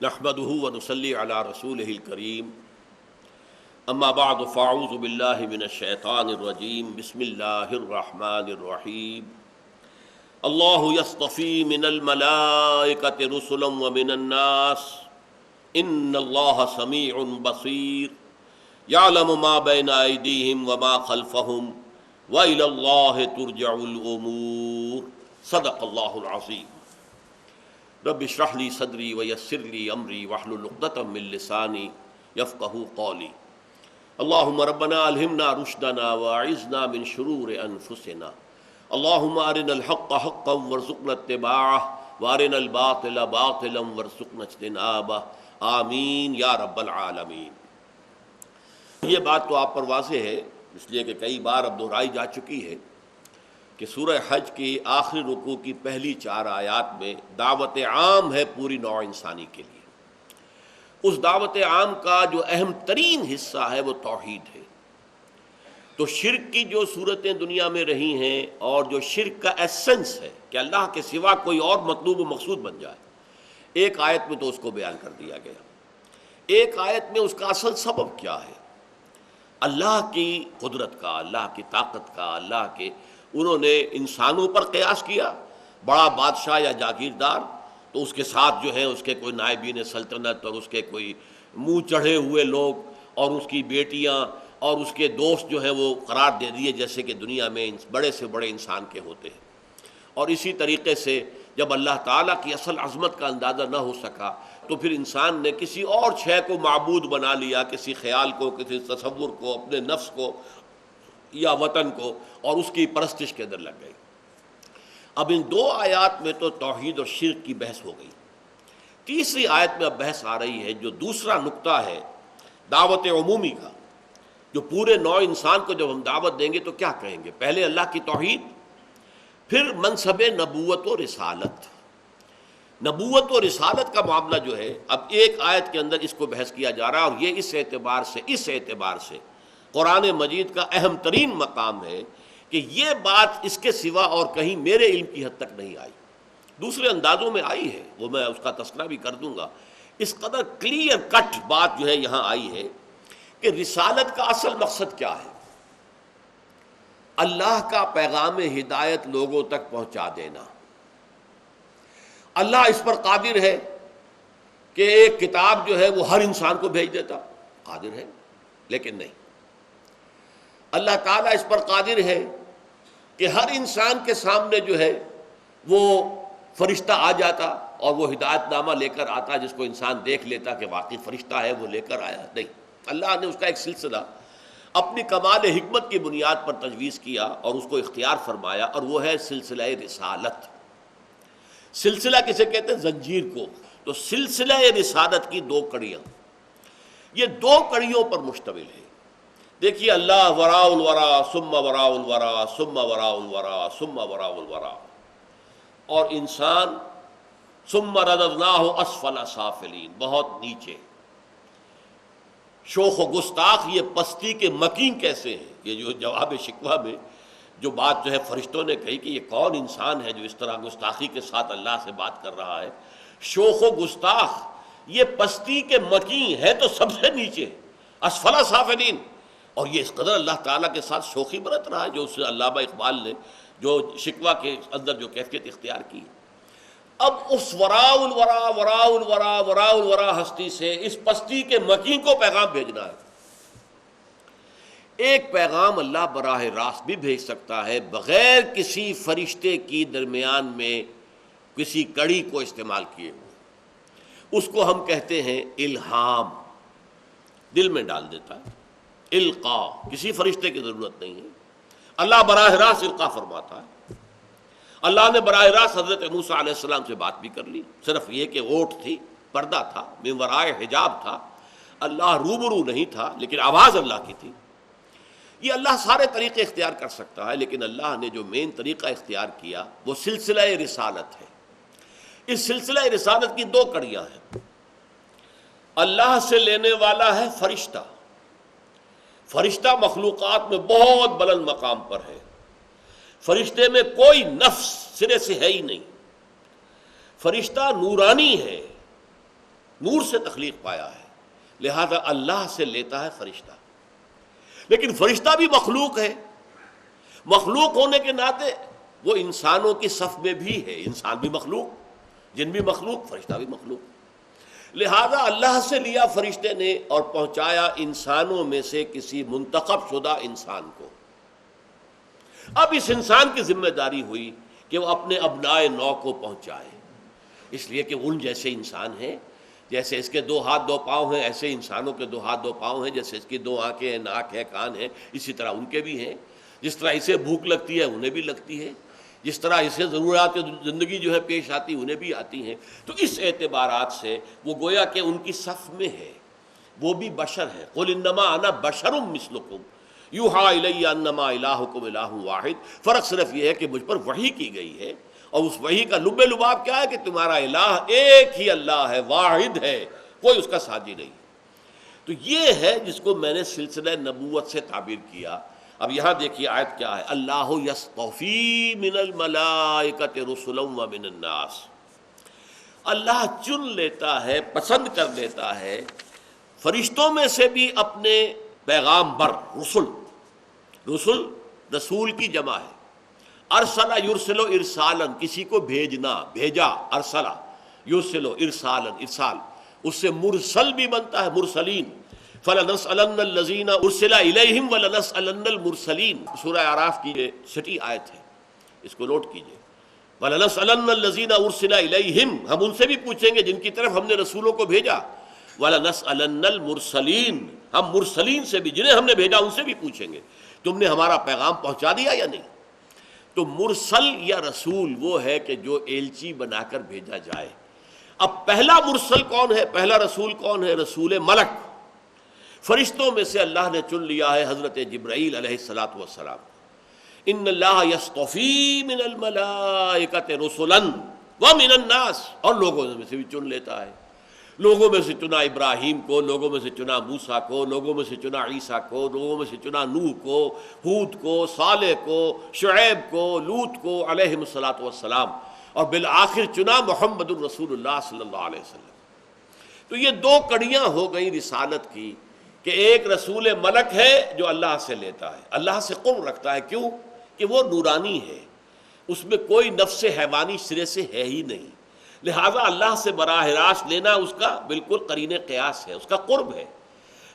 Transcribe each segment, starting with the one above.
نحمده ونصلي على رسوله الكريم اما بعد فاعوذ بالله من الشيطان الرجيم بسم الله الرحمن الرحيم الله يصطفي من الملائكة رسلا ومن الناس ان الله سميع بصير يعلم ما بين أيديهم وما خلفهم وإلى الله ترجع الأمور صدق الله العظيم رب اشرح لي صدري ويسر لي امری واحلل عقدۃ من لسانی یفقہوا قولی اللهم ربنا الہمنا رشدنا واعذنا من شرور انفسنا اللهم ارنا الحق حقا وارزقنا اتباعه وارنا الباطل باطلا وارزقنا اجتنابه آمین یا رب العالمین۔ یہ بات تو آپ پر واضح ہے اس لیے کہ کئی بار اب دہرائی جا چکی ہے کہ سورہ حج کی آخری رکوع کی پہلی 4 آیات میں دعوت عام ہے پوری نوع انسانی کے لیے۔ اس دعوت عام کا جو اہم ترین حصہ ہے وہ توحید ہے۔ تو شرک کی جو صورتیں دنیا میں رہی ہیں اور جو شرک کا ایسنس ہے کہ اللہ کے سوا کوئی اور مطلوب و مقصود بن جائے، ایک آیت میں تو اس کو بیان کر دیا گیا۔ ایک آیت میں اس کا اصل سبب کیا ہے، اللہ کی قدرت کا، اللہ کی طاقت کا، اللہ کے انہوں نے انسانوں پر قیاس کیا، بڑا بادشاہ یا جاگیردار تو اس کے ساتھ جو ہے اس کے کوئی نائبین سلطنت اور اس کے کوئی منہ چڑھے ہوئے لوگ اور اس کی بیٹیاں اور اس کے دوست جو ہیں وہ قرار دے دیے جیسے کہ دنیا میں بڑے سے بڑے انسان کے ہوتے ہیں۔ اور اسی طریقے سے جب اللہ تعالیٰ کی اصل عظمت کا اندازہ نہ ہو سکا تو پھر انسان نے کسی اور شے کو معبود بنا لیا، کسی خیال کو، کسی تصور کو، اپنے نفس کو یا وطن کو، اور اس کی پرستش کے اندر لگ گئی۔ اب ان 2 آیات میں تو توحید اور شرک کی بحث ہو گئی۔ تیسری آیت میں اب بحث آ رہی ہے جو دوسرا نقطہ ہے دعوت عمومی کا، جو پورے نوع انسان کو جب ہم دعوت دیں گے تو کیا کہیں گے؟ پہلے اللہ کی توحید، پھر منصب نبوت و رسالت۔ نبوت و رسالت کا معاملہ جو ہے اب ایک آیت کے اندر اس کو بحث کیا جا رہا ہے، اور یہ اس اعتبار سے قرآن مجید کا اہم ترین مقام ہے کہ یہ بات اس کے سوا اور کہیں میرے علم کی حد تک نہیں آئی، دوسرے اندازوں میں آئی ہے، وہ میں اس کا تذکرہ بھی کر دوں گا۔ اس قدر کلیئر کٹ بات جو ہے یہاں آئی ہے کہ رسالت کا اصل مقصد کیا ہے؟ اللہ کا پیغام ہدایت لوگوں تک پہنچا دینا۔ اللہ اس پر قادر ہے کہ ایک کتاب جو ہے وہ ہر انسان کو بھیج دیتا، قادر ہے، لیکن نہیں۔ اللہ تعالیٰ اس پر قادر ہے کہ ہر انسان کے سامنے جو ہے وہ فرشتہ آ جاتا اور وہ ہدایت نامہ لے کر آتا جس کو انسان دیکھ لیتا کہ واقعی فرشتہ ہے، وہ لے کر آیا۔ نہیں، اللہ نے اس کا ایک سلسلہ اپنی کمال حکمت کی بنیاد پر تجویز کیا اور اس کو اختیار فرمایا، اور وہ ہے سلسلہ رسالت۔ سلسلہ کسے کہتے ہیں؟ زنجیر کو۔ تو سلسلہ رسالت کی 2 کڑیاں، یہ 2 کڑیوں پر مشتمل ہے۔ دیکھیے، اللہ وراء الورا ثم وراء الورا ثم وراء الورا ثم وراء الورا، اور انسان ثم رددناہ اسفل سافلین، بہت نیچے۔ شوخ و گستاخ، یہ پستی کے مکین کیسے ہیں؟ یہ جو جواب شکوہ میں جو بات جو ہے فرشتوں نے کہی کہ یہ کون انسان ہے جو اس طرح گستاخی کے ساتھ اللہ سے بات کر رہا ہے؟ شوخ و گستاخ، یہ پستی کے مکین ہے تو سب سے نیچے، اسفل سافلین۔ اور یہ اس قدر اللہ تعالیٰ کے ساتھ شوخی برت رہا ہے، جو اس علامہ اقبال نے جو شکوہ کے اندر جو کیفیت اختیار کی۔ اب اس وراء الورا وراء الورا وراء الورا ہستی سے اس پستی کے مکین کو پیغام بھیجنا ہے۔ ایک پیغام اللہ براہ راست بھی بھیج سکتا ہے بغیر کسی فرشتے کی درمیان میں کسی کڑی کو استعمال کیے ہوئے، اس کو ہم کہتے ہیں الہام، دل میں ڈال دیتا ہے۔ القاء، کسی فرشتے کی ضرورت نہیں ہے، اللہ براہ راست القاء فرماتا ہے۔ اللہ نے براہ راست حضرت موسیٰ علیہ السلام سے بات بھی کر لی، صرف یہ کہ اوٹ تھی، پردہ تھا، من ورائے حجاب تھا، اللہ روبرو نہیں تھا، لیکن آواز اللہ کی تھی۔ یہ اللہ سارے طریقے اختیار کر سکتا ہے، لیکن اللہ نے جو مین طریقہ اختیار کیا وہ سلسلہ رسالت ہے۔ اس سلسلہ رسالت کی 2 کڑیاں ہیں۔ اللہ سے لینے والا ہے فرشتہ، فرشتہ مخلوقات میں بہت بلند مقام پر ہے، فرشتے میں کوئی نفس سرے سے ہے ہی نہیں، فرشتہ نورانی ہے، نور سے تخلیق پایا ہے، لہذا اللہ سے لیتا ہے فرشتہ۔ لیکن فرشتہ بھی مخلوق ہے، مخلوق ہونے کے ناطے وہ انسانوں کی صف میں بھی ہے، انسان بھی مخلوق، جن بھی مخلوق، فرشتہ بھی مخلوق، لہذا اللہ سے لیا فرشتے نے اور پہنچایا انسانوں میں سے کسی منتخب شدہ انسان کو۔ اب اس انسان کی ذمہ داری ہوئی کہ وہ اپنے ابنائے نو کو پہنچائے، اس لیے کہ ان جیسے انسان ہیں، جیسے اس کے 2 ہاتھ 2 پاؤں ہیں، ایسے انسانوں کے 2 ہاتھ 2 پاؤں ہیں، جیسے اس کی 2 آنکھیں ہیں، ناک ہے، کان ہے، اسی طرح ان کے بھی ہیں۔ جس طرح اسے بھوک لگتی ہے انہیں بھی لگتی ہے، جس طرح اسے ضرورات زندگی جو ہے پیش آتی انہیں بھی آتی ہیں۔ تو اس اعتبارات سے وہ گویا کہ ان کی صف میں ہے، وہ بھی بشر ہے۔ قل انما انا بشر مثلکم یوحیٰ الی انما الہکم الہ واحد۔ فرق صرف یہ ہے کہ مجھ پر وحی کی گئی ہے، اور اس وحی کا لب لباب کیا ہے کہ تمہارا الہ ایک ہی اللہ ہے، واحد ہے، کوئی اس کا ساجی نہیں۔ تو یہ ہے جس کو میں نے سلسلہ نبوت سے تعبیر کیا۔ اب یہاں دیکھیے آیت کیا ہے، اللہ یصطفی من الملائکۃ رسلا ومن الناس۔ اللہ چن لیتا ہے، پسند کر لیتا ہے فرشتوں میں سے بھی اپنے پیغام بر، رسل، رسل رسول کی جمع ہے۔ ارسلہ یرسلو ارسالن، کسی کو بھیجنا، بھیجا، ارسلہ یرسلو ارسالن، ارسال، اس سے مرسل بھی بنتا ہے، مرسلین۔ فَلَنَسْأَلَنَّ الَّذِينَ أُرْسِلَ إِلَيْهِمْ وَلَنَسْأَلَنَّ الْمُرْسَلِينَ۔ سورہ اعراف کی یہ 6 آیت ہے، اس کو نوٹ کیجئے۔ وَلَنَسْأَلَنَّ الَّذِينَ أُرْسِلَ إِلَيْهِمْ، ہم ان سے بھی پوچھیں گے جن کی طرف ہم نے رسولوں کو بھیجا۔ وَلَنَسْأَلَنَّ الْمُرْسَلِينَ، ہم مرسلین سے بھی، جنہیں ہم نے بھیجا ان سے بھی پوچھیں گے تم نے ہمارا پیغام پہنچا دیا یا نہیں۔ تو مرسل یا رسول وہ ہے کہ جو ایلچی بنا کر بھیجا جائے۔ اب پہلا مرسل کون ہے، پہلا رسول کون ہے؟ رسول ملک۔ فرشتوں میں سے اللہ نے چن لیا ہے حضرت جبرائیل علیہ الصلاۃ والسلام۔ ان اللہ یصطفی من الملائکۃ رسلا ومن الناس، اور لوگوں میں سے بھی چن لیتا ہے۔ لوگوں میں سے چنا ابراہیم کو، لوگوں میں سے چنا موسیٰ کو، لوگوں میں سے چنا عیسیٰ کو، لوگوں میں سے چنا نوح کو، ہود کو، صالح کو، شعیب کو، لوط کو علیہم الصلاۃ والسلام، اور بالآخر چنا محمد الرسول اللہ صلی اللہ علیہ وسلم۔ تو یہ 2 کڑیاں ہو گئیں رسالت کی، کہ ایک رسول ملک ہے جو اللہ سے لیتا ہے، اللہ سے قرب رکھتا ہے، کیوں کہ وہ نورانی ہے، اس میں کوئی نفس حیوانی سرے سے ہے ہی نہیں، لہذا اللہ سے براہ راست لینا اس کا بالکل قرین قیاس ہے، اس کا قرب ہے۔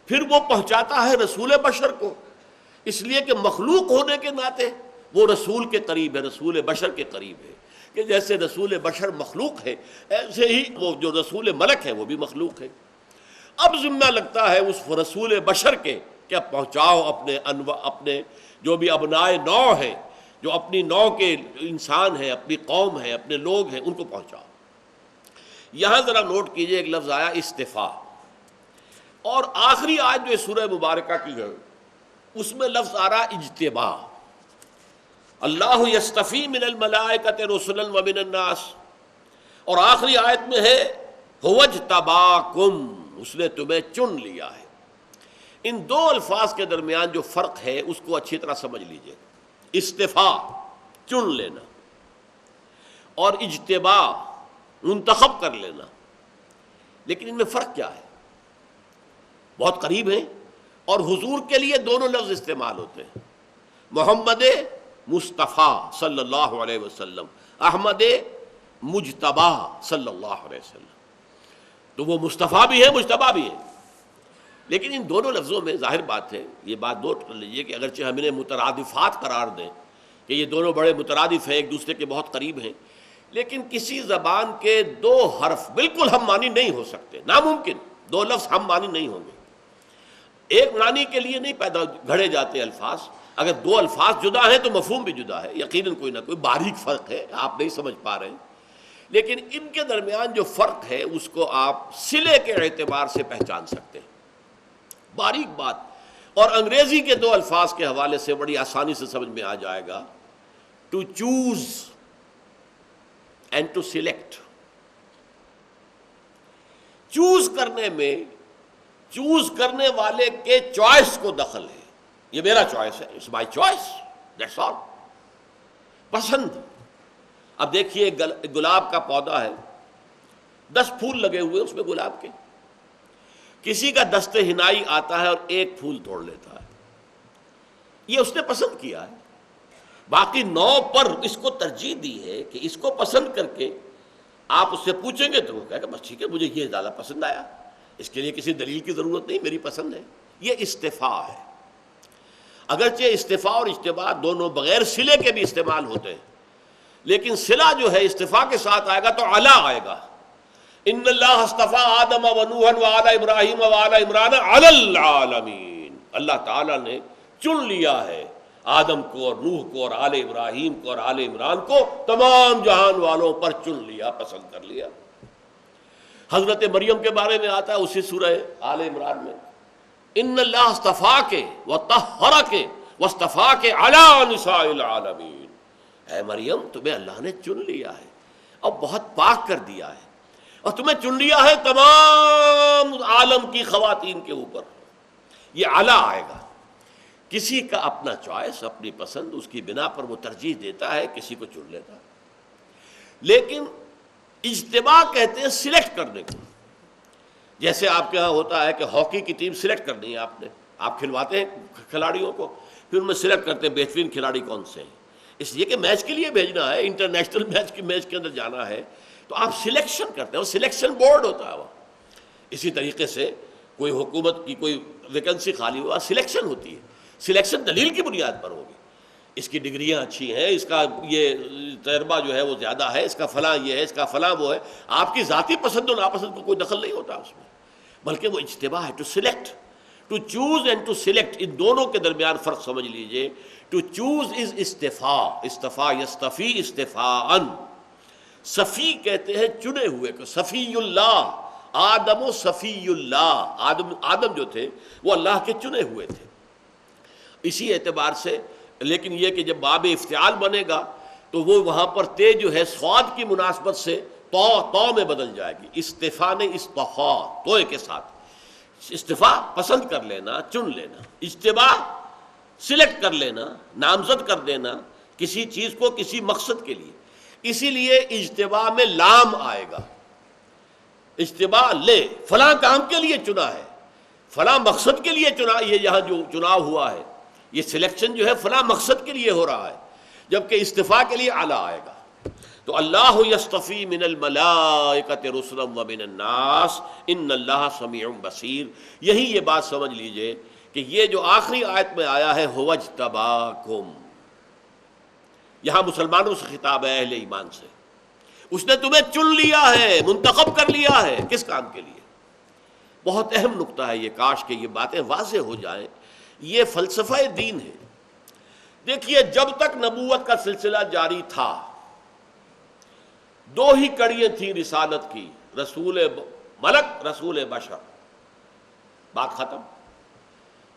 پھر وہ پہنچاتا ہے رسول بشر کو، اس لیے کہ مخلوق ہونے کے ناطے وہ رسول کے قریب ہے، رسول بشر کے قریب ہے، کہ جیسے رسول بشر مخلوق ہے ایسے ہی وہ جو رسول ملک ہے وہ بھی مخلوق ہے۔ اب ذمہ لگتا ہے اس رسول بشر کے کہ اب پہنچاؤ اپنے جو بھی ابنائے نو ہیں، جو اپنی نو کے انسان ہیں، اپنی قوم ہیں، اپنے لوگ ہیں، ان کو پہنچاؤ۔ یہاں ذرا نوٹ کیجئے ایک لفظ آیا استفاء، اور آخری آیت جو سورہ مبارکہ کی ہے اس میں لفظ آ رہا اجتباء۔ اللہ یصطفی من الملائکۃ رسلا ومن الناس، اور آخری آیت میں ہے هو اجتباکم، اس نے تمہیں چن لیا ہے۔ ان 2 الفاظ کے درمیان جو فرق ہے اس کو اچھی طرح سمجھ لیجئے۔ استفاء چن لینا، اور اجتباء منتخب کر لینا، لیکن ان میں فرق کیا ہے؟ بہت قریب ہیں، اور حضور کے لیے دونوں لفظ استعمال ہوتے ہیں، محمد مصطفیٰ صلی اللہ علیہ وسلم، احمد مجتبی صلی اللہ علیہ وسلم۔ تو وہ مصطفیٰ بھی ہے، مجتبی بھی ہے، لیکن ان دونوں لفظوں میں ظاہر بات ہے، یہ بات نوٹ کر لیجئے کہ اگرچہ ہم انہیں مترادفات قرار دیں کہ یہ دونوں بڑے مترادف ہیں، ایک دوسرے کے بہت قریب ہیں، لیکن کسی زبان کے 2 حرف بالکل ہم معنی نہیں ہو سکتے، ناممکن 2 لفظ ہم معنی نہیں ہوں گے۔ ایک معنی کے لیے نہیں پیدا گھڑے جاتے الفاظ، اگر 2 الفاظ جدا ہیں تو مفہوم بھی جدا ہے، یقیناً کوئی نہ کوئی باریک فرق ہے، آپ نہیں سمجھ پا رہے ہیں، لیکن ان کے درمیان جو فرق ہے اس کو آپ صلے کے اعتبار سے پہچان سکتے ہیں، باریک بات۔ اور انگریزی کے 2 الفاظ کے حوالے سے بڑی آسانی سے سمجھ میں آ جائے گا، to choose and to select. Choose کرنے میں چوز کرنے والے کے چوائس کو دخل ہے، یہ میرا چوائس ہے، it's my choice, that's all, پسند۔ اب دیکھیے گلاب کا پودا ہے، 10 پھول لگے ہوئے اس میں گلاب کے، کسی کا دست ہنائی آتا ہے اور ایک پھول توڑ لیتا ہے، یہ اس نے پسند کیا ہے، باقی 9 پر اس کو ترجیح دی ہے کہ اس کو پسند کر کے آپ اس سے پوچھیں گے تو وہ کہے گا بس ٹھیک ہے مجھے یہ زیادہ پسند آیا، اس کے لیے کسی دلیل کی ضرورت نہیں، میری پسند ہے۔ یہ استفاء ہے۔ اگرچہ استفاء اور اجتباء دونوں بغیر صلے کے بھی استعمال ہوتے ہیں، لیکن صلہ جو ہے استفاء کے ساتھ آئے گا تو علی آئے گا۔ ان اللہ اصطفیٰ آدم و نوحا وآل ابراہیم وآل عمران علی العالمین، اللہ تعالیٰ نے چن لیا ہے آدم کو اور نوح کو اور آل ابراہیم کو اور آل عمران کو، تمام جہان والوں پر چن لیا، پسند کر لیا۔ حضرت مریم کے بارے میں آتا ہے اسی سورہ آل عمران میں، ان اللہ اصطفاک وطہرک واصطفاک علی نساء العالمین، اے مریم تمہیں اللہ نے چن لیا ہے اور بہت پاک کر دیا ہے، اور تمہیں چن لیا ہے تمام عالم کی خواتین کے اوپر۔ یہ اعلیٰ آئے گا۔ کسی کا اپنا چوائس، اپنی پسند، اس کی بنا پر وہ ترجیح دیتا ہے، کسی کو چن لیتا ہے۔ لیکن اجتباء کہتے ہیں سلیکٹ کرنے کو، جیسے آپ کے ہاں ہوتا ہے کہ ہاکی کی ٹیم سلیکٹ کرنی ہے، آپ کھلواتے ہیں کھلاڑیوں کو، پھر ان میں سلیکٹ کرتے ہیں بہترین کھلاڑی کون سے ہیں، اس لیے کہ میچ کے لیے بھیجنا ہے، انٹرنیشنل میچ کے اندر جانا ہے، تو آپ سلیکشن کرتے ہیں، وہ سلیکشن بورڈ ہوتا ہے وہ۔ اسی طریقے سے کوئی حکومت کی کوئی ویکنسی خالی ہوا، سلیکشن ہوتی ہے، سلیکشن دلیل کی بنیاد پر ہوگی، اس کی ڈگریاں اچھی ہیں، اس کا یہ تجربہ جو ہے وہ زیادہ ہے، اس کا فلاں یہ ہے، اس کا فلاں وہ ہے، آپ کی ذاتی پسند و ناپسند کو کوئی دخل نہیں ہوتا اس میں، بلکہ وہ اجتباء ہے، to select, to choose and to select, ان دونوں کے درمیان فرق سمجھ لیجئے۔ ٹو چوز از استفاء، استفاء یستفی استفاءً، صفی کہتے ہیں چنے ہوئے کو، صفی اللہ، آدم و صفی اللہ، آدم جو تھے وہ اللہ کے چنے ہوئے تھے، اسی اعتبار سے۔ لیکن یہ کہ جب باب افتعال بنے گا تو وہ وہاں پر تے جو ہے صاد کی مناسبت سے تو میں بدل جائے گی، استفاء نے استفاء توئے کے ساتھ، استفاء پسند کر لینا، چن لینا، اجتباء سلیکٹ کر لینا، نامزد کر دینا کسی چیز کو کسی مقصد کے لیے۔ اسی لیے اجتباء میں لام آئے گا، اجتباء لے، فلاں کام کے لیے چنا ہے، فلاں مقصد کے لیے چنا، یہ یہاں جو چناؤ ہوا ہے یہ سلیکشن جو ہے فلاں مقصد کے لیے ہو رہا ہے، جبکہ استفاء کے لیے اعلیٰ آئے گا۔ تو اللہ یصطفی من الملائکۃ رسلا ومن الناس ان اللہ سمیع بصیر، یہی یہ بات سمجھ لیجئے کہ یہ جو آخری آیت میں آیا ہے هو اجتباکم، یہاں مسلمانوں سے خطاب ہے، اہل ایمان سے، اس نے تمہیں چن لیا ہے، منتخب کر لیا ہے، کس کام کے لیے؟ بہت اہم نقطہ ہے یہ، کاش کہ یہ باتیں واضح ہو جائیں، یہ فلسفہ دین ہے۔ دیکھیے جب تک نبوت کا سلسلہ جاری تھا 2 ہی کڑیاں تھیں رسالت کی، رسول ملک، رسول بشر، بات ختم۔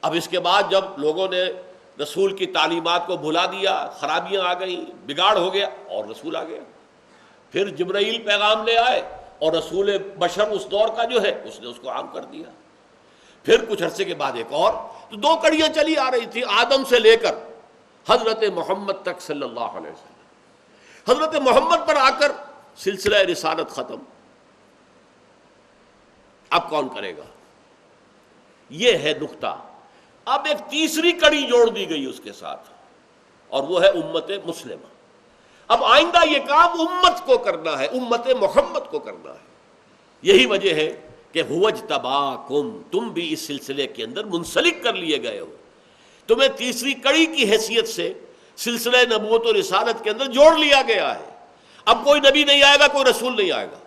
اب اس کے بعد جب لوگوں نے رسول کی تعلیمات کو بھلا دیا، خرابیاں آ گئیں، بگاڑ ہو گیا، اور رسول آ گیا، پھر جبرائیل پیغام لے آئے اور رسول بشر اس دور کا جو ہے اس نے اس کو عام کر دیا، پھر کچھ عرصے کے بعد ایک اور، تو 2 کڑیاں چلی آ رہی تھی آدم سے لے کر حضرت محمد تک صلی اللہ علیہ وسلم۔ حضرت محمد پر آ کر سلسلہ رسالت ختم، اب کون کرے گا؟ یہ ہے نقطہ۔ اب ایک تیسری کڑی جوڑ دی گئی اس کے ساتھ، اور وہ ہے امت مسلمہ۔ اب آئندہ یہ کام امت کو کرنا ہے، امت محمد کو کرنا ہے۔ یہی وجہ ہے کہ هو اجتباکم، تم بھی اس سلسلے کے اندر منسلک کر لیے گئے ہو، تمہیں تیسری کڑی کی حیثیت سے سلسلہ نبوت و رسالت کے اندر جوڑ لیا گیا ہے۔ اب کوئی نبی نہیں آئے گا، کوئی رسول نہیں آئے گا،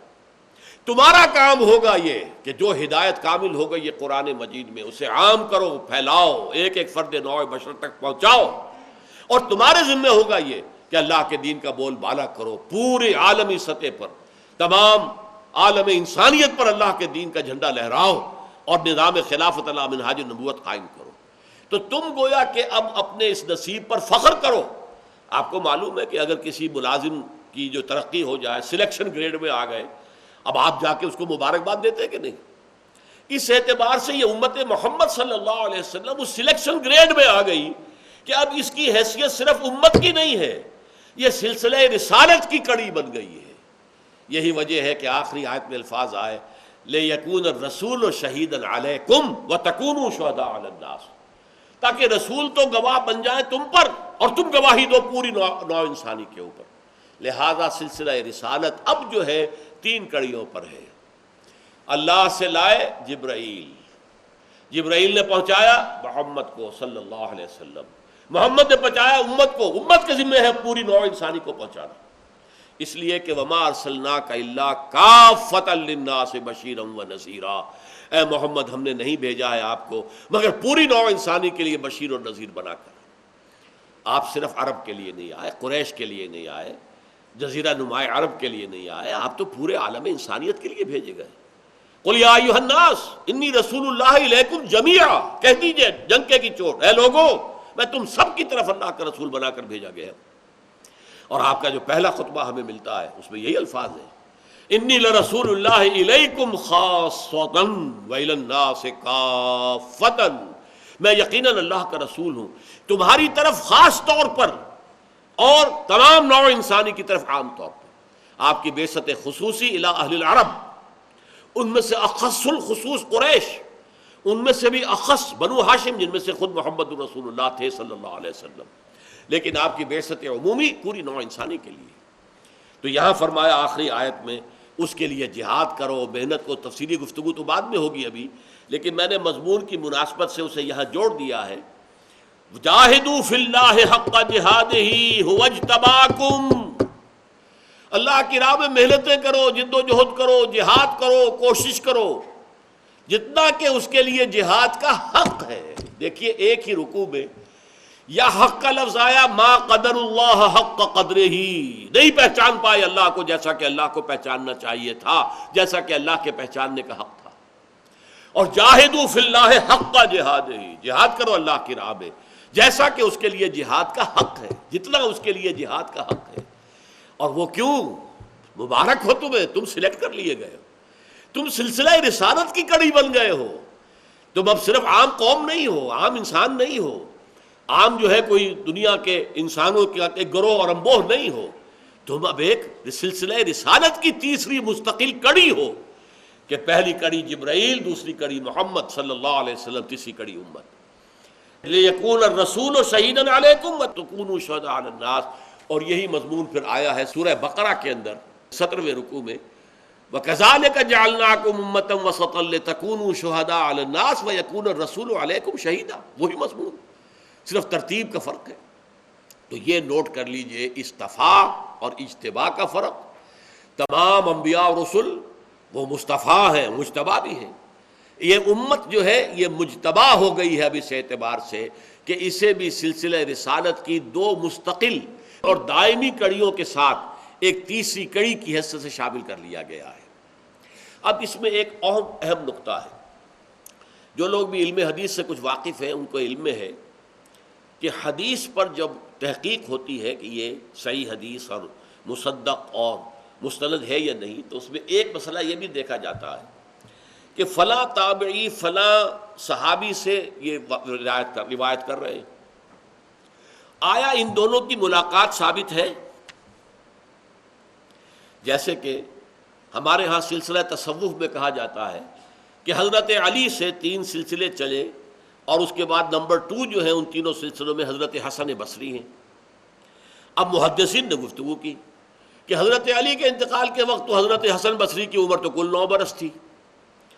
تمہارا کام ہوگا یہ کہ جو ہدایت کامل ہو گئی ہے قرآن مجید میں اسے عام کرو، پھیلاؤ، ایک ایک فرد نوع بشر تک پہنچاؤ، اور تمہارے ذمہ ہوگا یہ کہ اللہ کے دین کا بول بالا کرو، پورے عالمی سطح پر، تمام عالم انسانیت پر اللہ کے دین کا جھنڈا لہراؤ اور نظام خلافت علی منہاج النبوت قائم کرو۔ تو تم گویا کہ اب اپنے اس نصیب پر فخر کرو۔ آپ کو معلوم ہے کہ اگر کسی ملازم کی جو ترقی ہو جائے، سلیکشن گریڈ میں آ گئے، اب آپ جا کے اس کو مبارکباد دیتے ہیں کہ نہیں؟ اس اعتبار سے یہ امت محمد صلی اللہ علیہ وسلم اس سلیکشن گریڈ میں آ گئی کہ اب اس کی حیثیت صرف امت کی نہیں ہے، یہ سلسلہ رسالت کی کڑی بن گئی ہے۔ یہی وجہ ہے کہ آخری آیت میں الفاظ آئے لِيَكُونَ الرَّسُولُ شَهِيدًا عَلَيْكُمْ وَتَكُونُوا شُهَدَاءَ عَلَى النَّاسِ، تاکہ رسول تو گواہ بن جائیں تم پر اور تم گواہی دو پوری نوع انسانی کے اوپر۔ لہذا سلسلہ رسالت اب جو ہے 3 کڑیوں پر ہے۔ اللہ سے لائے جبرائیل نے پہنچایا محمد کو صلی اللہ علیہ وسلم، محمد نے پہنچایا امت کو، امت کے ذمہ ہے پوری نوع انسانی کو پہنچانا، اس لیے کہ وما ارسلناک الا کافۃ للناس بشیرا ونذیرا، اے محمد ہم نے نہیں بھیجا ہے آپ کو مگر پوری نوع انسانی کے لیے بشیر اور نذیر بنا کر۔ آپ صرف عرب کے لیے نہیں آئے، قریش کے لیے نہیں آئے، جزیرہ نماء عرب کے لیے نہیں آئے، آپ تو پورے عالم انسانیت کے لیے بھیجے گئے۔ قل یا ایھا الناس انی رسول اللہ الیکم جمیعا، کہہ دیجئے ڈنکے کی چوٹ، اے لوگو میں تم سب کی طرف اللہ کا رسول بنا کر بھیجا گیا ہوں۔ اور آپ کا جو پہلا خطبہ ہمیں ملتا ہے اس میں یہی الفاظ ہیں، انی لرسول اللہ الیکم خاصۃ والی الناس کافۃ، میں یقیناً اللہ کا رسول ہوں تمہاری طرف خاص طور پر اور تمام نوع انسانی کی طرف عام طور پر۔ آپ کی بعثت خصوصی الی اہل العرب، ان میں سے اخص الخصوص قریش، ان میں سے بھی اخص بنو ہاشم جن میں سے خود محمد رسول اللہ تھے صلی اللہ علیہ وسلم، لیکن آپ کی بعثت عمومی پوری نوع انسانی کے لیے۔ تو یہاں فرمایا آخری آیت میں اس کے لیے جہاد کرو، محنت کو، تفصیلی گفتگو تو بعد میں ہوگی ابھی، لیکن میں نے مضمون کی مناسبت سے اسے یہاں جوڑ دیا ہے، جاہدوا فی اللہ حق جہادہ ھو اجتباکم، اللہ کی راہ میں محنتیں کرو، جد و جہد کرو، جہاد کرو، کوشش کرو جتنا کہ اس کے لیے جہاد کا حق ہے۔ دیکھیے ایک ہی رکوع میں یا حق کا لفظ آیا، ما قدر اللہ حق قدرہ، نہیں پہچان پائے اللہ کو جیسا کہ اللہ کو پہچاننا چاہیے تھا، جیسا کہ اللہ کے پہچاننے کا حق تھا۔ اور جاہدوا فی اللہ حق جہادہ، جہاد کرو اللہ کی راہ میں جیسا کہ اس کے لیے جہاد کا حق ہے، جتنا اس کے لیے جہاد کا حق ہے۔ اور وہ کیوں؟ مبارک ہو تمہیں، تم سلیکٹ کر لیے گئے ہو، تم سلسلہ رسالت کی کڑی بن گئے ہو، تم اب صرف عام قوم نہیں ہو، عام انسان نہیں ہو، عام جو ہے کوئی دنیا کے انسانوں کا ایک گروہ اور انبوہ نہیں ہو، تم اب ایک سلسلہ رسالت کی تیسری مستقل کڑی ہو، کہ پہلی کڑی جبرائیل، دوسری کڑی محمد صلی اللہ علیہ وسلم، تیسری کڑی امت۔ لِيَكُونَ الرَّسُولُ شَهِيدًا عَلَيْكُمْ وَتَكُونُوا شُهَدَاءَ عَلَى النَّاسِ، اور یہی مضمون پھر آیا ہے سورہ بقرہ کے اندر 17ویں رکوع میں، وَكَذَلِكَ جَعَلْنَاكُمْ أُمَّةً وَسَطًا لِتَكُونُوا شُهَدَاءَ عَلَى النَّاسِ وَيَكُونَ الرَّسُولُ عَلَيْكُمْ شَهِيدًا، وہی مضمون، صرف ترتیب کا فرق ہے۔ تو یہ نوٹ کر لیجئے، اصطفاء اور اجتباء کا فرق۔ تمام انبیاء اور رسل وہ مصطفیٰ ہیں، مجتبیٰ بھی ہیں، یہ امت جو ہے یہ مجتبیٰ ہو گئی ہے اب اس اعتبار سے کہ اسے بھی سلسلہ رسالت کی 2 مستقل اور دائمی کڑیوں کے ساتھ ایک تیسری کڑی کی حیثیت سے شامل کر لیا گیا ہے۔ اب اس میں ایک اہم نقطہ ہے، جو لوگ بھی علم حدیث سے کچھ واقف ہیں ان کو علم میں ہے کہ حدیث پر جب تحقیق ہوتی ہے کہ یہ صحیح حدیث اور مصدق اور مستند ہے یا نہیں، تو اس میں ایک مسئلہ یہ بھی دیکھا جاتا ہے کہ فلاں تابعی فلاں صحابی سے یہ روایت کر رہے ہیں، آیا ان دونوں کی ملاقات ثابت ہے؟ جیسے کہ ہمارے ہاں سلسلہ تصوف میں کہا جاتا ہے کہ حضرت علی سے 3 سلسلے چلے اور اس کے بعد نمبر 2 جو ہیں ان تینوں سلسلوں میں حضرت حسن بصری ہیں۔ اب محدثین نے گفتگو کی کہ حضرت علی کے انتقال کے وقت تو حضرت حسن بصری کی عمر تو کل 9 برس تھی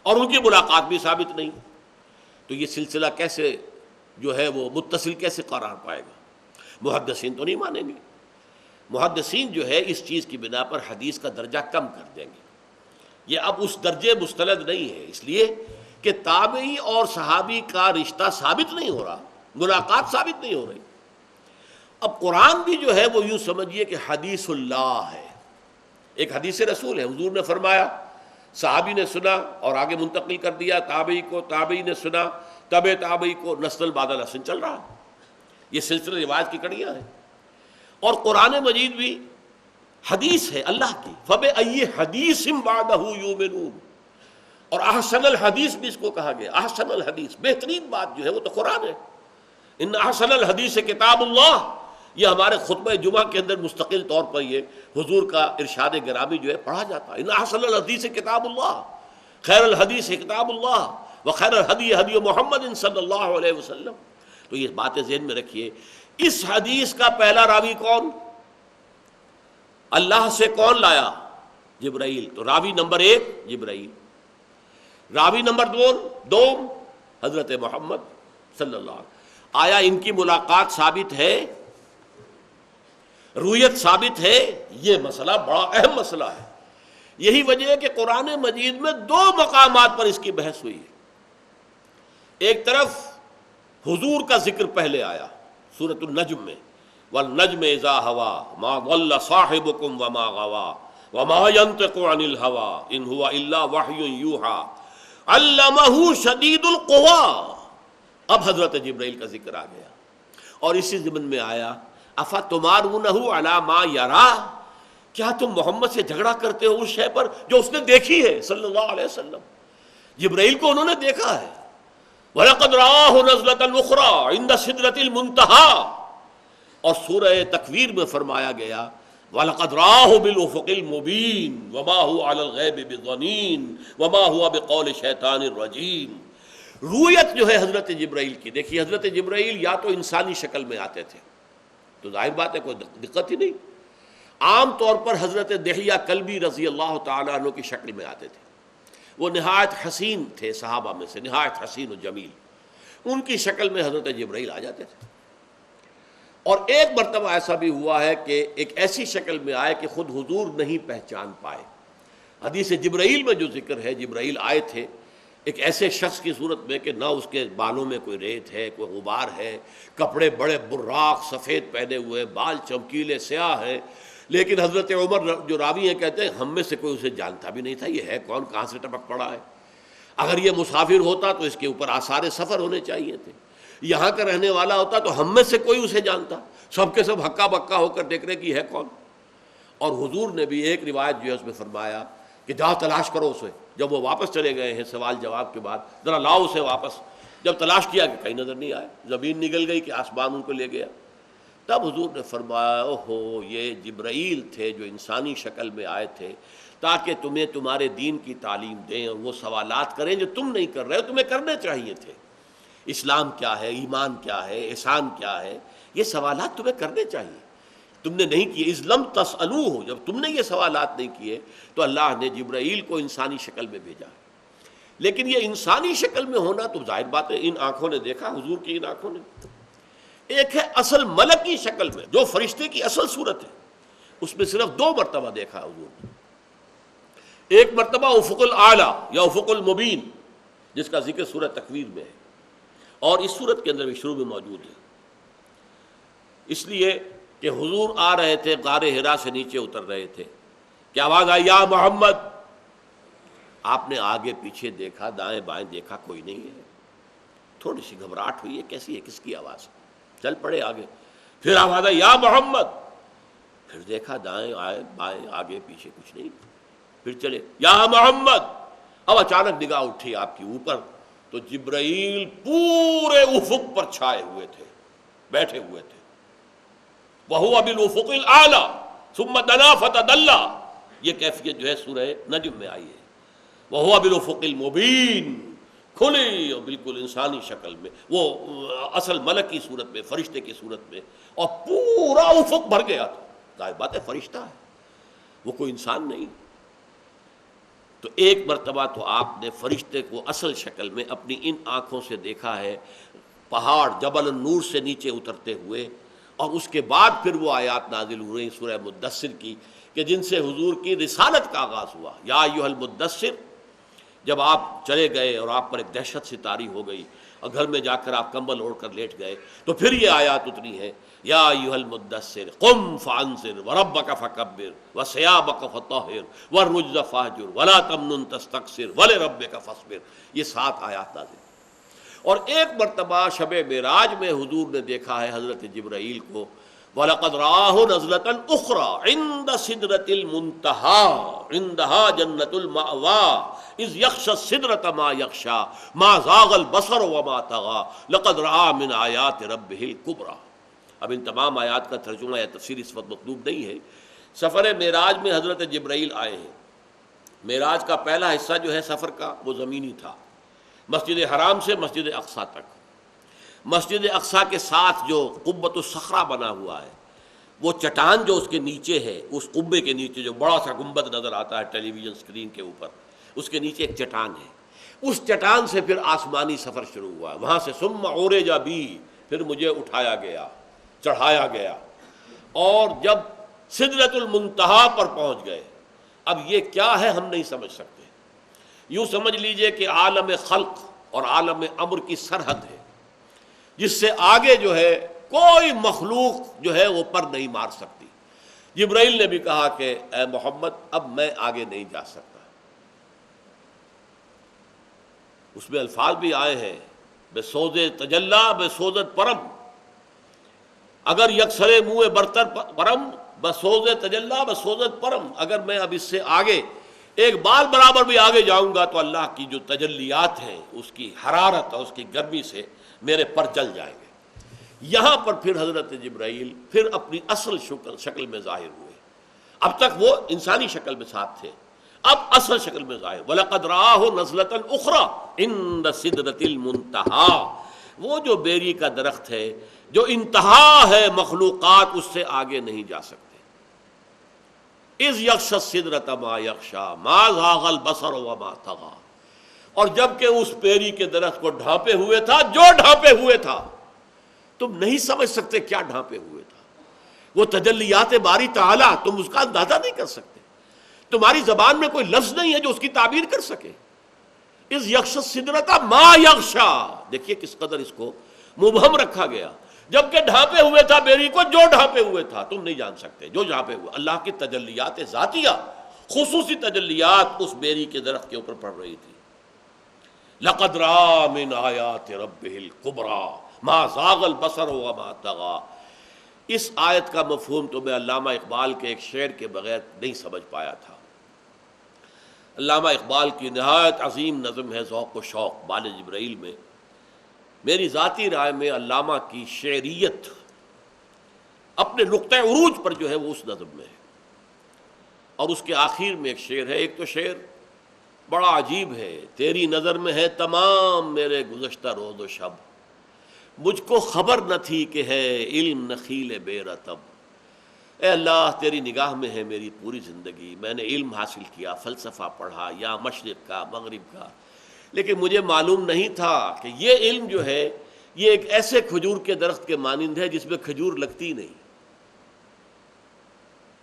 اور ان کی ملاقات بھی ثابت نہیں، تو یہ سلسلہ کیسے جو ہے وہ متصل کیسے قرار پائے گا؟ محدثین تو نہیں مانیں گے، محدثین جو ہے اس چیز کی بنا پر حدیث کا درجہ کم کر دیں گے، یہ اب اس درجے مستند نہیں ہے، اس لیے کہ تابعی اور صحابی کا رشتہ ثابت نہیں ہو رہا، ملاقات ثابت نہیں ہو رہی۔ اب قرآن بھی جو ہے وہ یوں سمجھیے کہ حدیث اللہ ہے، ایک حدیث رسول ہے، حضور نے فرمایا، صحابی نے سنا اور آگے منتقل کر دیا تابعی کو، تابعی نے سنا، تبع تابعی کو، نسل بعد نسل چل رہا، یہ سلسلہ روایت کی کڑیاں ہیں۔ اور قرآن مجید بھی حدیث ہے اللہ کی، فَبِأَيِّ حَدِيثٍ بَعْدَهُ يُؤْمِنُونَ، اور احسن الحدیث بھی اس کو کہا گیا، احسن الحدیث، بہترین بات جو ہے وہ تو قرآن ہے، ان احسن الحدیث کتاب اللہ، یہ ہمارے خطبہ جمعہ کے اندر مستقل طور پر یہ حضور کا ارشاد گرامی جو ہے پڑھا جاتا ہے، ان احسن الحدیث کتاب اللہ، خیر الحدیث کتاب اللہ وخیر الہدی ہدی محمد صلی اللہ علیہ وسلم۔ تو یہ باتیں ذہن میں رکھیے۔ اس حدیث کا پہلا راوی کون؟ اللہ سے کون لایا؟ جبرائیل۔ تو راوی نمبر 1 جبرائیل، راوی نمبر 2 حضرت محمد صلی اللہ علیہ وسلم۔ آیا ان کی ملاقات ثابت ہے؟ رویت ثابت ہے؟ یہ مسئلہ بڑا اہم مسئلہ ہے۔ یہی وجہ ہے کہ قرآن مجید میں 2 مقامات پر اس کی بحث ہوئی ہے۔ ایک طرف حضور کا ذکر پہلے آیا سورۃ النجم میں، والنجم اذا ہوا ما ضل صاحبکم وما غوا وما ينطق عن الهوى ان هو الا وحی یوحى علمہ شدید القوی۔ اب حضرت جبرائیل کا ذکر آ گیا، اور اسی ضمن میں آیا افتمارونہ علی ما یری، کیا تم محمد سے جھگڑا کرتے ہو اس شے پر جو اس نے دیکھی ہے صلی اللہ علیہ وسلم۔ جبرائیل کو انہوں نے دیکھا ہے۔ وَلَقَدْ رَآهُ نَزْلَةً أُخْرَىٰ عِندَ سِدْرَةِ الْمُنتَهَىٰ، اور سورہ تکویر میں فرمایا گیا وَلَقَدْ رَآهُ بِالْأُفُقِ الْمُبِينِ وَمَا هُوَ عَلَى الْغَيْبِ بِضَنِينٍ وَمَا هُوَ بِقَوْلِ شَيْطَانٍ رَجِيمٍ۔ رویت جو ہے حضرت جبرائیل کی، دیکھیے حضرت جبرائیل یا تو انسانی شکل میں آتے تھے، تو ظاہر بات ہے کوئی دقت ہی نہیں۔ عام طور پر حضرت دحیہ کلبی رضی اللہ تعالیٰ عنہ کی شکل میں آتے تھے، وہ نہایت حسین تھے، صحابہ میں سے نہایت حسین و جمیل، ان کی شکل میں حضرت جبرائیل آ جاتے تھے۔ اور ایک مرتبہ ایسا بھی ہوا ہے کہ ایک ایسی شکل میں آئے کہ خود حضور نہیں پہچان پائے۔ حدیث جبرائیل میں جو ذکر ہے، جبرائیل آئے تھے ایک ایسے شخص کی صورت میں کہ نہ اس کے بالوں میں کوئی ریت ہے، کوئی غبار ہے، کپڑے بڑے براق سفید پہنے ہوئے، بال چمکیلے سیاہ ہیں، لیکن حضرت عمر جو راوی ہیں کہتے ہیں ہم میں سے کوئی اسے جانتا بھی نہیں تھا، یہ ہے کون، کہاں سے ٹپک پڑا ہے۔ اگر یہ مسافر ہوتا تو اس کے اوپر آثار سفر ہونے چاہیے تھے، یہاں کا رہنے والا ہوتا تو ہم میں سے کوئی اسے جانتا، سب کے سب ہکا بکا ہو کر دیکھ رہے کہ یہ ہے کون۔ اور حضور نے بھی ایک روایت جو ہے اس میں فرمایا کہ جاؤ تلاش کرو اسے۔ جب وہ واپس چلے گئے ہیں سوال جواب کے بعد، ذرا لاؤ اسے واپس، جب تلاش کیا کہ کہیں نظر نہیں آیا، زمین نگل گئی کہ آسمان ان کو لے گیا، تب حضور نے فرمایا اوہو یہ جبرائیل تھے جو انسانی شکل میں آئے تھے تاکہ تمہیں تمہارے دین کی تعلیم دیں اور وہ سوالات کریں جو تم نہیں کر رہے ہو، تمہیں کرنے چاہیے تھے۔ اسلام کیا ہے، ایمان کیا ہے، احسان کیا ہے، یہ سوالات تمہیں کرنے چاہیے، تم نے نہیں کیے۔ اذ لم تسألوہ، جب تم نے یہ سوالات نہیں کیے تو اللہ نے جبرائیل کو انسانی شکل میں بھیجا۔ لیکن یہ انسانی شکل میں ہونا تو ظاہر بات ہے ان آنکھوں نے دیکھا، حضور کی ان آنکھوں نے۔ ایک ہے اصل ملک کی شکل میں جو فرشتے کی اصل صورت ہے، اس میں صرف 2 مرتبہ دیکھا حضور نے۔ ایک مرتبہ افق الاعلیٰ یا افق المبین جس کا ذکر سورہ تکویر میں ہے، اور اس صورت کے اندر بھی شروع میں موجود ہے، اس لیے کہ حضور آ رہے تھے، غار حرا سے نیچے اتر رہے تھے کہ آواز آئی یا محمد۔ آپ نے آگے پیچھے دیکھا، دائیں بائیں دیکھا، کوئی نہیں ہے، تھوڑی سی گھبراہٹ ہوئی ہے، کیسی ہے، کس کی آواز؟ چل پڑے آگے، پھر آواز آئی یا محمد، پھر دیکھا دائیں بائیں آگے پیچھے کچھ نہیں، پھر چلے یا محمد۔ اب اچانک نگاہ اٹھی آپ کی اوپر، تو جبرائیل پورے افق پر چھائے ہوئے تھے، بیٹھے ہوئے تھے۔ وَهُوَ بِالْأُفُقِ الْأَعْلَىٰ ثُمَّ دَنَا فَتَدَلَّىٰ، یہ کیفیت جو ہے سورہ نجم میں آئی ہے۔ وَهُوَ بِالْأُفُقِ الْمُبِينِ، کھلی اور بالکل انسانی شکل میں، وہ اصل ملک کی صورت میں، فرشتے کی صورت میں، اور پورا افق بھر گیا تھا۔ ظاہر بات ہے فرشتہ ہے، وہ کوئی انسان نہیں۔ تو ایک مرتبہ تو آپ نے فرشتے کو اصل شکل میں اپنی ان آنکھوں سے دیکھا ہے، پہاڑ جبل النور سے نیچے اترتے ہوئے، اور اس کے بعد پھر وہ آیات نازل ہوئی سورہ مدثر کی کہ جن سے حضور کی رسالت کا آغاز ہوا۔ یا ایھا المدثر، جب آپ چلے گئے اور آپ پر ایک دہشت سی طاری ہو گئی اور گھر میں جا کر آپ کمبل اوڑھ کر لیٹ گئے، تو پھر یہ آیات اتری ہے یا ایھا المدثر قم فانذر وربک فکبر وثیابک فطہر والرجز فاہجر ولا تمنن تستکثر ولربک فاصبر۔ یہ 7 آیات نازل۔ اور ایک مرتبہ شب معراج میں حضور نے دیکھا ہے حضرت جبرائیل کو، وَلَقَدْ رَآهُ نَزْلَةً أُخْرَىٰ عِندَ سِدْرَةِ الْمُنتَهَىٰ عِندَهَا جَنَّةُ الْمَأْوَىٰ إِذْ يَغْشَى السِّدْرَةَ مَا يَغْشَىٰ مَا زَاغَ الْبَصَرُ وَمَا طَغَىٰ لَقَدْ رَآ مِنْ آيَاتِ رَبِّهِ الْكُبْرَىٰ۔ اب ان تمام آیات کا ترجمہ یا تفسیر اس وقت مطلوب نہیں ہے۔ سفر معراج میں حضرت جبرائیل آئے ہیں۔ معراج کا پہلا حصہ جو ہے سفر کا وہ زمینی تھا، مسجد حرام سے مسجد اقصیٰ تک۔ مسجد اقصیٰ کے ساتھ جو قبۃ الصخرہ بنا ہوا ہے، وہ چٹان جو اس کے نیچے ہے، اس قبے کے نیچے جو بڑا سا گنبد نظر آتا ہے ٹیلی ویژن اسکرین کے اوپر، اس کے نیچے ایک چٹان ہے۔ اس چٹان سے پھر آسمانی سفر شروع ہوا، وہاں سے ثم عرج بی، پھر مجھے اٹھایا گیا، چڑھایا گیا، اور جب سدرۃ المنتہا پر پہنچ گئے، اب یہ کیا ہے ہم نہیں سمجھ سکتے۔ یوں سمجھ لیجئے کہ عالم خلق اور عالم امر کی سرحد ہے، جس سے آگے جو ہے کوئی مخلوق جو ہے وہ پر نہیں مار سکتی۔ جبرائیل نے بھی کہا کہ اے محمد اب میں آگے نہیں جا سکتا۔ اس میں الفاظ بھی آئے ہیں بے سوز تجلا بے سوزت پرم، اگر یکسرے منہ برتر پرم بسوز تجلا بسوزت پرم، اگر میں اب اس سے آگے ایک بال برابر بھی آگے جاؤں گا تو اللہ کی جو تجلیات ہیں اس کی حرارت اور اس کی گرمی سے میرے پر جل جائیں گے۔ یہاں پر پھر حضرت جبرائیل پھر اپنی اصل شکل میں ظاہر ہوئے۔ اب تک وہ انسانی شکل میں ساتھ تھے، اب اصل شکل میں ظاہر۔ وَلَقَدْ رَآهُ نَزْلَةً أُخْرَىٰ عِندَ سِدْرَةِ الْمُنتَهَىٰ، وہ جو بیری کا درخت ہے جو انتہا ہے مخلوقات اس سے آگے نہیں جا سکتے۔ اِذْ يَغْشَى السِّدْرَةَ مَا يَغْشَىٰ مَا زَاغَ الْبَصَرُ وَمَا طَغَىٰ، اور جب کہ اس بیری کے درخت کو ڈھانپے ہوئے تھا، جو ڈھانپے ہوئے تھا تم نہیں سمجھ سکتے کیا ڈھانپے ہوئے تھا، وہ تجلیات باری تعالیٰ، تم اس کا اندازہ نہیں کر سکتے، تمہاری زبان میں کوئی لفظ نہیں ہے جو اس کی تعبیر کر سکے۔ اِذْ يَغْشَى السِّدْرَةَ مَا يَغْشَىٰ، دیکھیے کس قدر اس کو مبہم رکھا گیا، جب کہ ڈھانپے ہوئے تھا بیری کو، جو ڈھانپے ہوئے تھا تم نہیں جان سکتے، جو ڈھانپے ہوئے۔ اللہ کی تجلیات ذاتیہ، خصوصی تجلیات اس بیری کے درخت کے اوپر پڑ رہی تھی۔ لَقَدْ رَأَىٰ مِنْ آیَاتِ رَبِّهِ الْكُبْرَىٰ مَا زَاغَ الْبَصَرُ وَمَا طَغَىٰ۔ اس آیت کا مفہوم تو میں علامہ اقبال کے ایک شعر کے بغیر نہیں سمجھ پایا تھا۔ علامہ اقبال کی نہایت عظیم نظم ہے ذوق و شوق بال جبرائیل میں۔ میری ذاتی رائے میں علامہ کی شعریت اپنے نقطۂ عروج پر جو ہے وہ اس نظم میں ہے، اور اس کے آخر میں ایک شعر ہے، ایک تو شعر بڑا عجیب ہے، تیری نظر میں ہے تمام میرے گزشتہ روز و شب، مجھ کو خبر نہ تھی کہ ہے علم نخیل بے رطب۔ اے اللہ تیری نگاہ میں ہے میری پوری زندگی، میں نے علم حاصل کیا، فلسفہ پڑھا یا مشرق کا مغرب کا، لیکن مجھے معلوم نہیں تھا کہ یہ علم جو ہے یہ ایک ایسے کھجور کے درخت کے مانند ہے جس میں کھجور لگتی نہیں،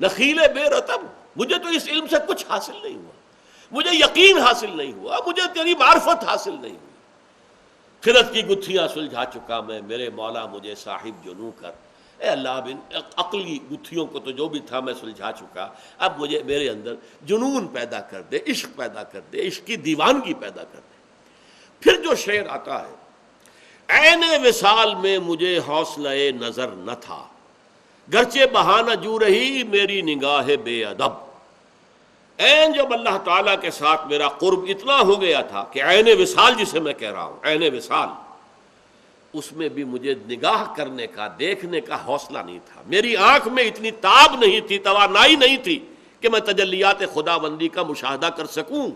نخیل بے رطب۔ مجھے تو اس علم سے کچھ حاصل نہیں ہوا، مجھے یقین حاصل نہیں ہوا، مجھے تیری معرفت حاصل نہیں ہوئی۔ خرد کی گتھیاں سلجھا چکا میں، میرے مولا مجھے صاحب جنوں کر۔ اے اللہ بن عقلی گتھیوں کو تو جو بھی تھا میں سلجھا چکا، اب مجھے میرے اندر جنون پیدا کر دے، عشق پیدا کر دے، عشق کی دیوانگی پیدا کر دے۔ پھر جو شعر آتا ہے، عین وصال میں مجھے حوصلہ نظر نہ تھا، گرچہ بہانہ جو رہی میری نگاہ بے ادب۔ عین جب اللہ تعالیٰ کے ساتھ میرا قرب اتنا ہو گیا تھا کہ عین وصال جسے میں کہہ رہا ہوں، عین وصال، اس میں بھی مجھے نگاہ کرنے کا، دیکھنے کا حوصلہ نہیں تھا، میری آنکھ میں اتنی تاب نہیں تھی، توانائی نہیں تھی کہ میں تجلیات خداوندی کا مشاہدہ کر سکوں۔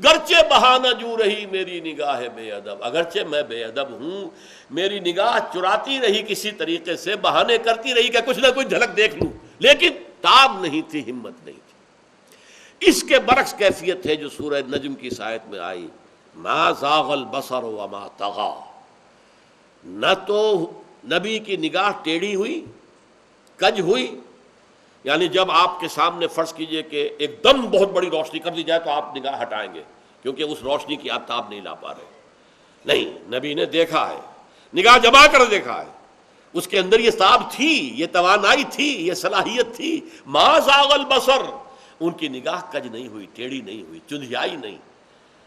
گرچہ بہانہ جو رہی میری نگاہ بے ادب، اگرچہ میں بے ادب ہوں، میری نگاہ چراتی رہی کسی طریقے سے، بہانے کرتی رہی کہ کچھ نہ کچھ جھلک دیکھ لوں، لیکن تاب نہیں تھی، ہمت نہیں تھی۔ اس کے برعکس کیفیت ہے جو سورہ نجم کی اس آیت میں آئی، ما زاغ البصر وما طغیٰ، نہ تو نبی کی نگاہ ٹیڑھی ہوئی، کج ہوئی، یعنی جب آپ کے سامنے فرض کیجئے کہ ایک دم بہت بڑی روشنی کر دی جائے تو آپ نگاہ ہٹائیں گے کیونکہ اس روشنی کی آپ تاب نہیں لا پا رہے، نہیں، نبی نے دیکھا ہے، نگاہ جما کر دیکھا ہے، اس کے اندر یہ تاب تھی، یہ توانائی تھی، یہ صلاحیت تھی۔ ما زاغ البصر، ان کی نگاہ کج نہیں ہوئی، ٹیڑھی نہیں ہوئی، چندھیائی نہیں۔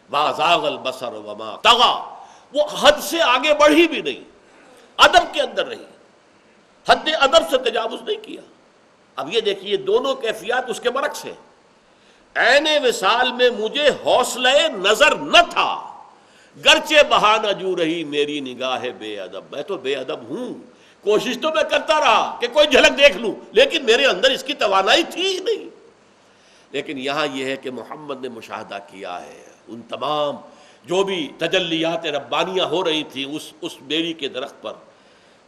ما زاغ البصر وما طغیٰ، وہ حد سے آگے بڑھی بھی نہیں، ادب کے اندر رہی، حد ادب سے تجاوز نہیں کیا۔ اب یہ دیکھیے دونوں کیفیات اس کے برعکس ہیں۔ عین وصال میں مجھے حوصلہ نظر نہ تھا، گرچہ بہانہ جو رہی میری نگاہ بے ادب، میں تو بے ادب ہوں، کوشش تو میں کرتا رہا کہ کوئی جھلک دیکھ لوں، لیکن میرے اندر اس کی توانائی تھی ہی نہیں۔ لیکن یہاں یہ ہے کہ محمد نے مشاہدہ کیا ہے ان تمام جو بھی تجلیات ربانیہ ہو رہی تھی اس بیری کے درخت پر،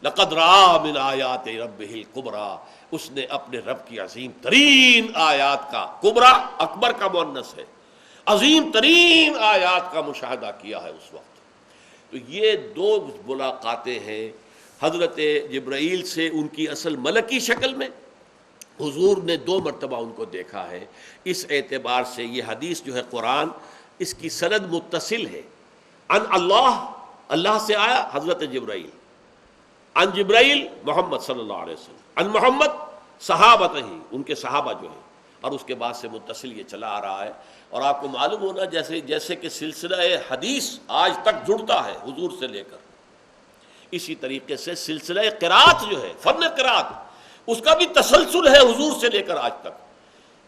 لقد رأى من آیات ربہ الکبریٰ، اس نے اپنے رب کی عظیم ترین آیات کا، کبریٰ اکبر کا مؤنث ہے، عظیم ترین آیات کا مشاہدہ کیا ہے اس وقت۔ تو یہ دو ملاقاتیں ہیں حضرت جبرائیل سے ان کی اصل ملکی شکل میں، حضور نے 2 مرتبہ ان کو دیکھا ہے۔ اس اعتبار سے یہ حدیث جو ہے قرآن، اس کی سند متصل ہے۔ ان اللہ سے آیا حضرت جبرائیل، ان جبرائیل محمد صلی اللہ علیہ وسلم، ان محمد صحابت ہی ان کے صحابہ جو ہیں، اور اس کے بعد سے متصل یہ چلا آ رہا ہے۔ اور آپ کو معلوم ہونا جیسے کہ سلسلہ حدیث آج تک جڑتا ہے حضور سے لے کر، اسی طریقے سے سلسلہ قرات جو ہے، فن قرات، اس کا بھی تسلسل ہے حضور سے لے کر آج تک۔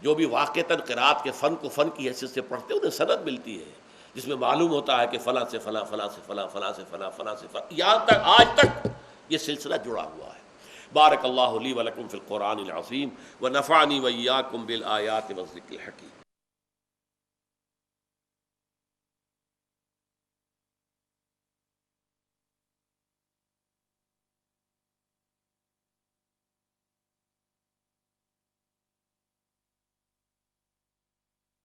جو بھی واقعتاً قرات کے فن کو فن کی حیثیت سے پڑھتے ہیں انہیں سند ملتی ہے، جس میں معلوم ہوتا ہے کہ فلاں سے فلاں، فلاں سے فلاں، فلاں سے فلاں، فلاں سے فلاں، یہاں تک آج تک یہ سلسلہ جڑا ہوا ہے۔ بارک اللہ لی ولکم فی القرآن العظیم ونفعنی وإیاکم بالآیات والذکر الحکیم۔